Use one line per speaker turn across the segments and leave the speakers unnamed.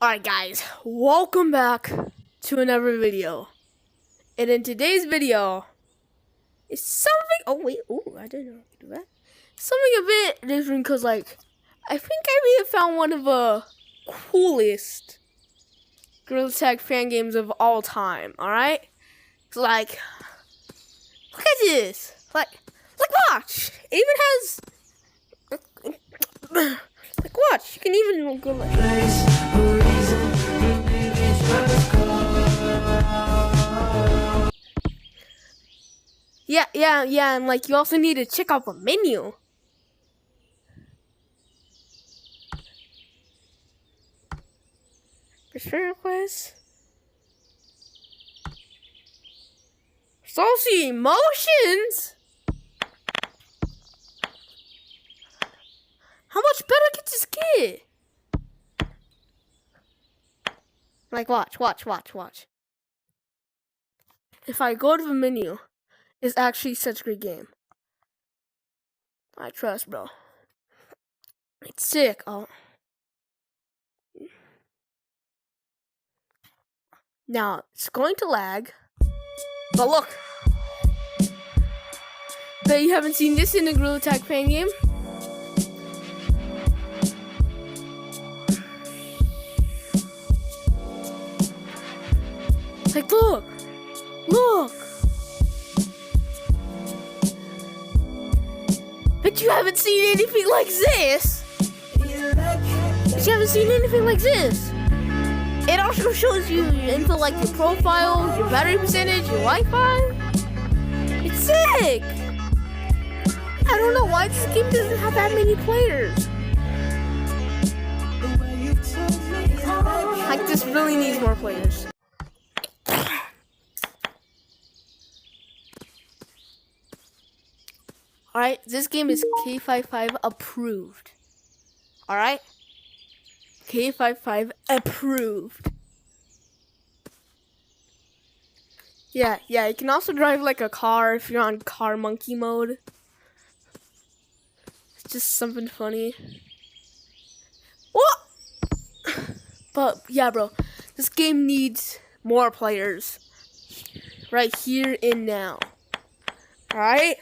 Alright guys, welcome back to another video. And in today's video, it's something, I didn't know I could do that. Something a bit different because I think I may have found one of the coolest Gorilla Tag fan games of all time, alright? It's look at this. Watch. It even has, watch. You can even go Yeah, and you also need to check out the menu. There's friend requests. There's also emotions. How much better could this get? Watch. If I go to the menu, it's actually such a great game. I trust, bro. It's sick. Oh. Now, it's going to lag. But look. Bet you haven't seen this in the Gorilla Tag fan game. Look. Bet you haven't seen anything like this. It also shows you your info like your profile, your battery percentage, your Wi-Fi. It's sick. I don't know why this game doesn't have that many players. This really needs more players. Alright, this game is K55 approved. Alright? K55 approved. Yeah, you can also drive like a car if you're on car monkey mode. It's just something funny. What? But yeah, bro, this game needs more players. Right here and now. Alright?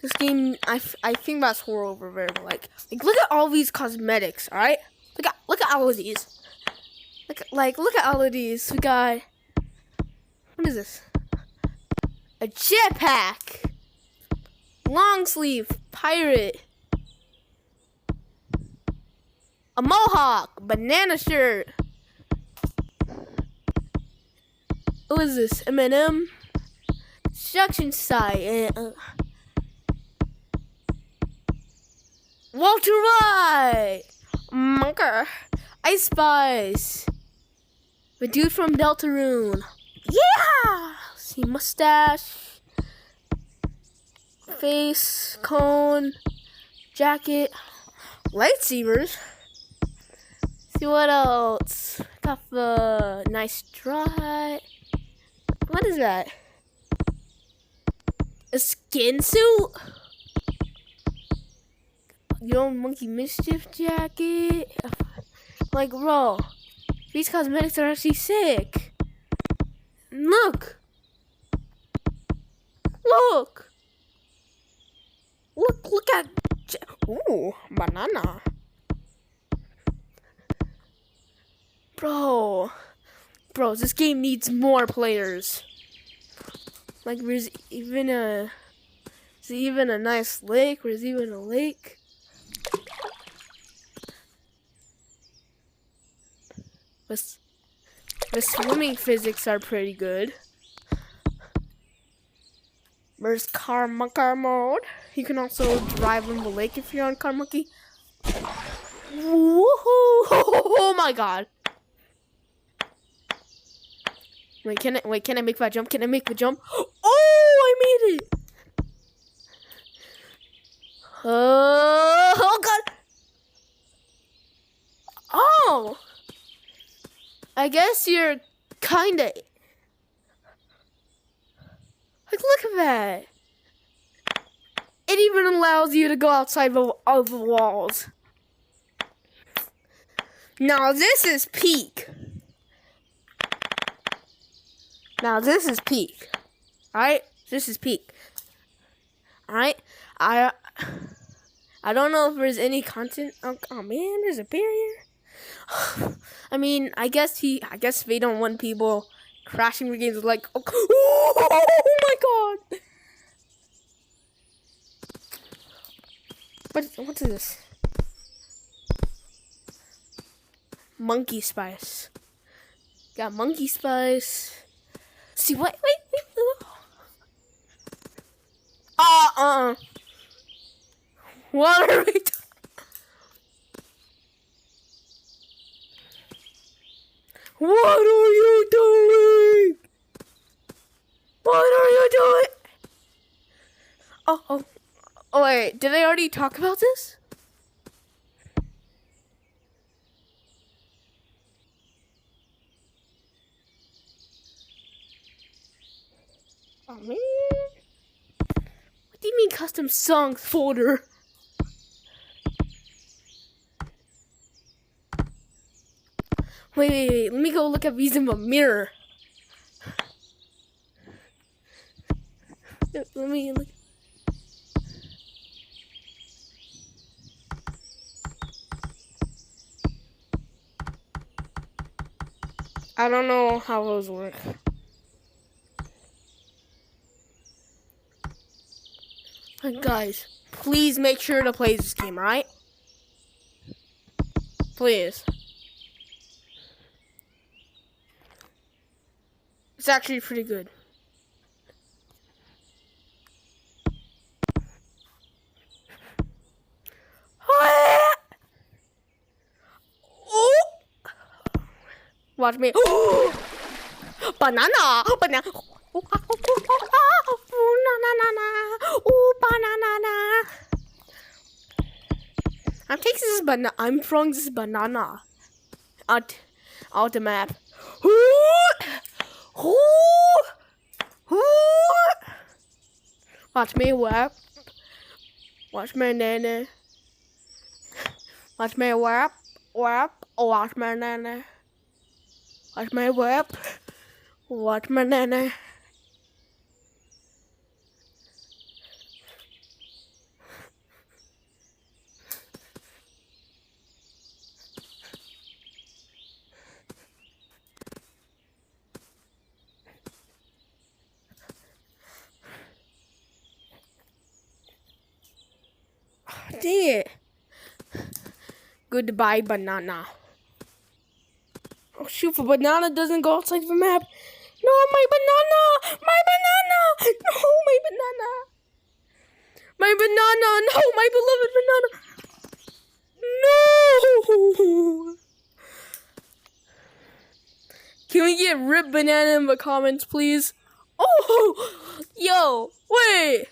This game, I think that's horrible, very look at all these cosmetics, all right? Look at all of these. Look at all of these. We got, what is this? A jetpack, long sleeve pirate, a mohawk, banana shirt. What is this? M&M, construction site. Walter White! Monker! Ice Spice! The dude from Deltarune. Yeah! See, mustache. Face, cone, jacket, lightsabers. See what else? Got the nice straw hat. What is that? A skin suit? Your own monkey mischief jacket. Bro, these cosmetics are actually sick. Look at, ooh, banana. Bro, this game needs more players. There's even a nice lake. There's even a lake. The swimming physics are pretty good. There's car monkey mode. You can also drive on the lake if you're on car monkey. Woohoo! Oh my god! Wait, can I make that jump? Can I make the jump? Oh, I made it! Oh god! Oh! I guess you're kinda. Look at that. It even allows you to go outside of the walls. Now this is peak. Alright? This is peak. Alright? I don't know if there's any content. Oh man, there's a barrier. I mean, I guess they don't want people crashing the games like, oh my god. What's this? Monkey spice. Got monkey spice. See what? Wait. What are we doing? What are you doing? Oh, wait. Did I already talk about this? Oh, man. What do you mean custom songs folder? Wait. Let me go look at these in the mirror. Let me look. I don't know how those work. But guys, please make sure to play this game, right? Please. It's actually pretty good. Watch me. Banana. Banana. I'm taking this banana. I'm throwing this banana out the map. Watch me whip. Watch my nana. Watch me whip. Watch my nana. Watch my whip. Watch my nana. Dang it. Goodbye, banana. Oh shoot, the banana doesn't go outside the map. No, my banana! My banana! No, my banana! My banana! No, my beloved banana! No! Can we get ripped banana in the comments, please? Oh! Yo, wait!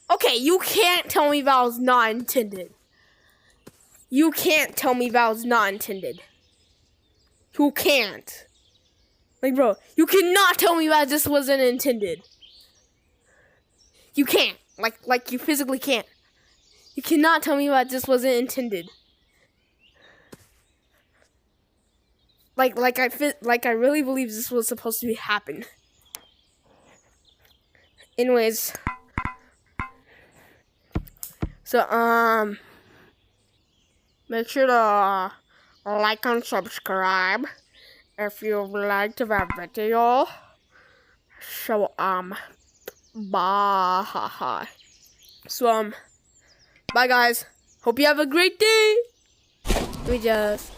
Okay, you can't tell me that was not intended. You can't tell me that was not intended. You can't. Like, bro, you cannot tell me that this wasn't intended. You can't. Like you physically can't. You cannot tell me that this wasn't intended. Like I really believe this was supposed to happen. Anyways. So, make sure to like and subscribe if you liked that video. So, bye. So, bye guys. Hope you have a great day. We just